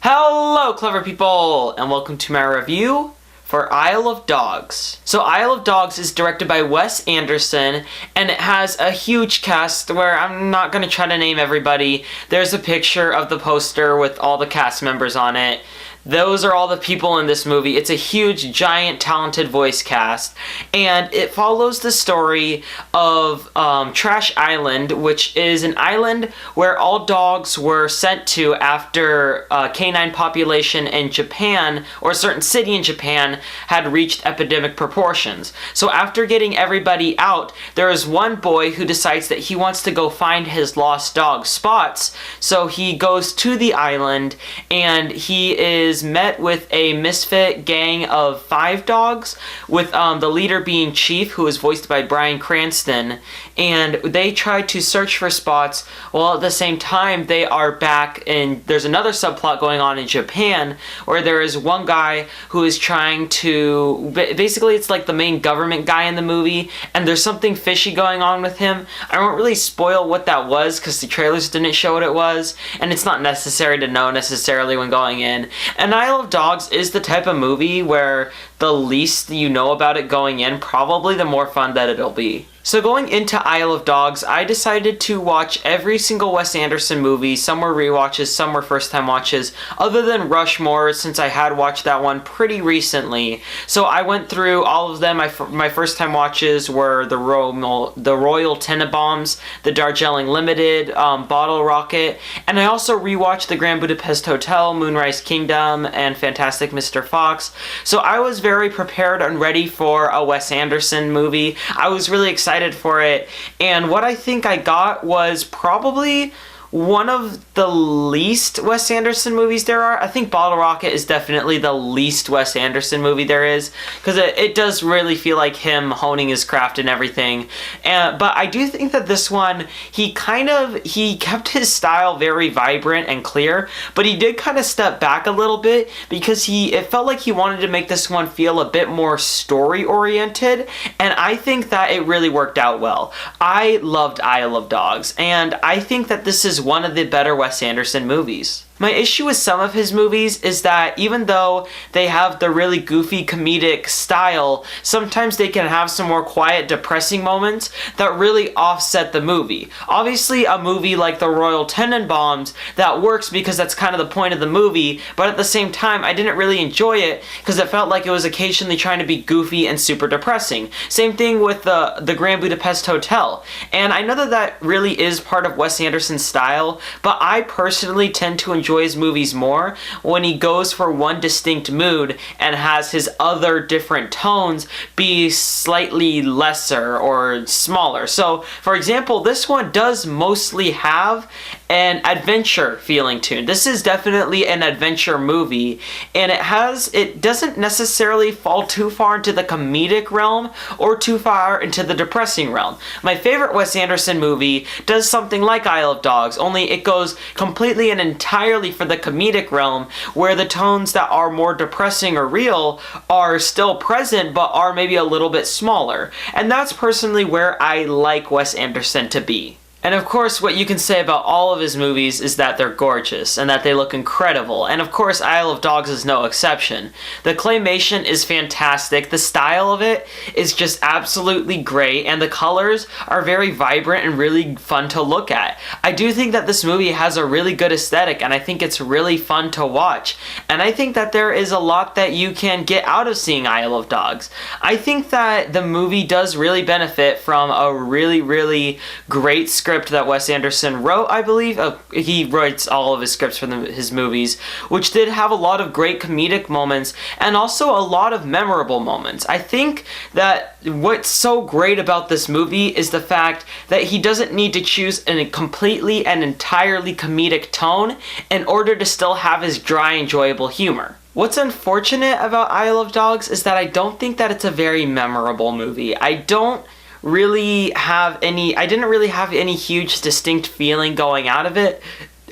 Hello, clever people, and welcome to my review for Isle of Dogs. So Isle of Dogs is directed by Wes Anderson, and it has a huge cast where I'm not going to try to name everybody. There's a picture of the poster with all the cast members on it. Those are all the people in this movie. It's a huge, giant, talented voice cast, and it follows the story of Trash Island, which is an island where all dogs were sent to after canine population in Japan, or a certain city in Japan, had reached epidemic proportions. So after getting everybody out, there is one boy who decides that he wants to go find his lost dog, Spots. So he goes to the island, and he is met with a misfit gang of 5 dogs, with the leader being Chief, who is voiced by Bryan Cranston, and they try to search for Spots while at the same time they are back in. There's another subplot going on in Japan where there is one guy who is trying to, basically it's like the main government guy in the movie, and there's something fishy going on with him. I won't really spoil what that was because the trailers didn't show what it was, and it's not necessary to know necessarily when going in. And Isle of Dogs is the type of movie where the least you know about it going in, probably the more fun that it'll be. So going into Isle of Dogs, I decided to watch every single Wes Anderson movie. Some were rewatches, some were first-time watches, other than Rushmore, since I had watched that one pretty recently. So I went through all of them. My first-time watches were the Royal Tenenbaums, the Darjeeling Limited, Bottle Rocket, and I also rewatched the Grand Budapest Hotel, Moonrise Kingdom, and Fantastic Mr. Fox. So I was very prepared and ready for a Wes Anderson movie. I was really excited for it, and what I think I got was probably one of the least Wes Anderson movies there are. I think Bottle Rocket is definitely the least Wes Anderson movie there is, because it does really feel like him honing his craft and everything. But I do think that this one, he kept his style very vibrant and clear, but he did kind of step back a little bit because it felt like he wanted to make this one feel a bit more story oriented, and I think that it really worked out well. I loved Isle of Dogs, and I think that this is one of the better Wes Anderson movies. My issue with some of his movies is that even though they have the really goofy comedic style, sometimes they can have some more quiet, depressing moments that really offset the movie. Obviously, a movie like The Royal Tenenbaums, that works because that's kind of the point of the movie, but at the same time, I didn't really enjoy it because it felt like it was occasionally trying to be goofy and super depressing. Same thing with the Grand Budapest Hotel. And I know that really is part of Wes Anderson's style, but I personally tend to enjoy his movies more when he goes for one distinct mood and has his other different tones be slightly lesser or smaller. So, for example, this one does mostly have an adventure feeling to it. This is definitely an adventure movie, and it doesn't necessarily fall too far into the comedic realm or too far into the depressing realm. My favorite Wes Anderson movie does something like Isle of Dogs, only it goes completely and entirely for the comedic realm, where the tones that are more depressing or real are still present but are maybe a little bit smaller. And that's personally where I like Wes Anderson to be. And of course, what you can say about all of his movies is that they're gorgeous and that they look incredible. And of course, Isle of Dogs is no exception. The claymation is fantastic. The style of it is just absolutely great, and the colors are very vibrant and really fun to look at. I do think that this movie has a really good aesthetic, and I think it's really fun to watch. And I think that there is a lot that you can get out of seeing Isle of Dogs. I think that the movie does really benefit from a really, really great script that Wes Anderson wrote, I believe. He writes all of his scripts for his movies, which did have a lot of great comedic moments and also a lot of memorable moments. I think that what's so great about this movie is the fact that he doesn't need to choose a completely and entirely comedic tone in order to still have his dry, enjoyable humor. What's unfortunate about Isle of Dogs is that I don't think that it's a very memorable movie. I didn't really have any huge distinct feeling going out of it,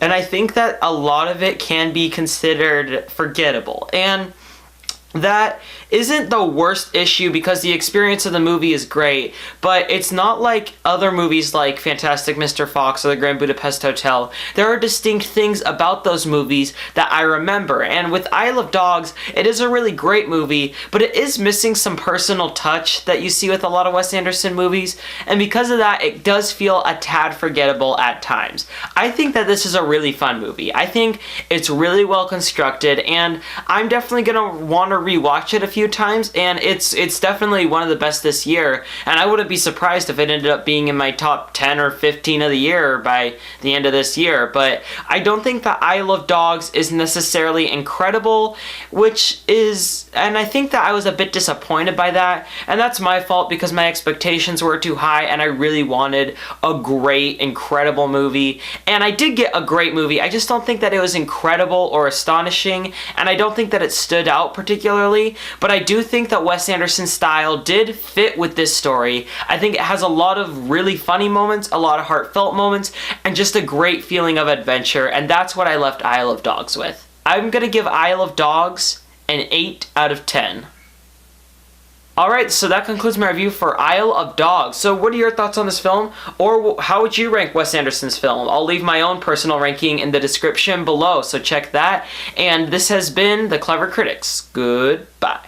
and I think that a lot of it can be considered forgettable, and that isn't the worst issue because the experience of the movie is great, but it's not like other movies like Fantastic Mr. Fox or The Grand Budapest Hotel. There are distinct things about those movies that I remember, and with Isle of Dogs, it is a really great movie, but it is missing some personal touch that you see with a lot of Wes Anderson movies, and because of that, it does feel a tad forgettable at times. I think that this is a really fun movie. I think it's really well constructed, and I'm definitely gonna want to rewatch it a few times, and it's definitely one of the best this year, and I wouldn't be surprised if it ended up being in my top 10 or 15 of the year by the end of this year. But I don't think that Isle of Dogs is necessarily incredible, and I think that I was a bit disappointed by that, and that's my fault because my expectations were too high and I really wanted a great, incredible movie, and I did get a great movie. I just don't think that it was incredible or astonishing, and I don't think that it stood out particularly, but I do think that Wes Anderson's style did fit with this story. I think it has a lot of really funny moments, a lot of heartfelt moments, and just a great feeling of adventure, and that's what I left Isle of Dogs with. I'm gonna give Isle of Dogs an 8 out of 10. Alright, so that concludes my review for Isle of Dogs. So what are your thoughts on this film? Or how would you rank Wes Anderson's film? I'll leave my own personal ranking in the description below, so check that. And this has been The Clever Critics. Goodbye.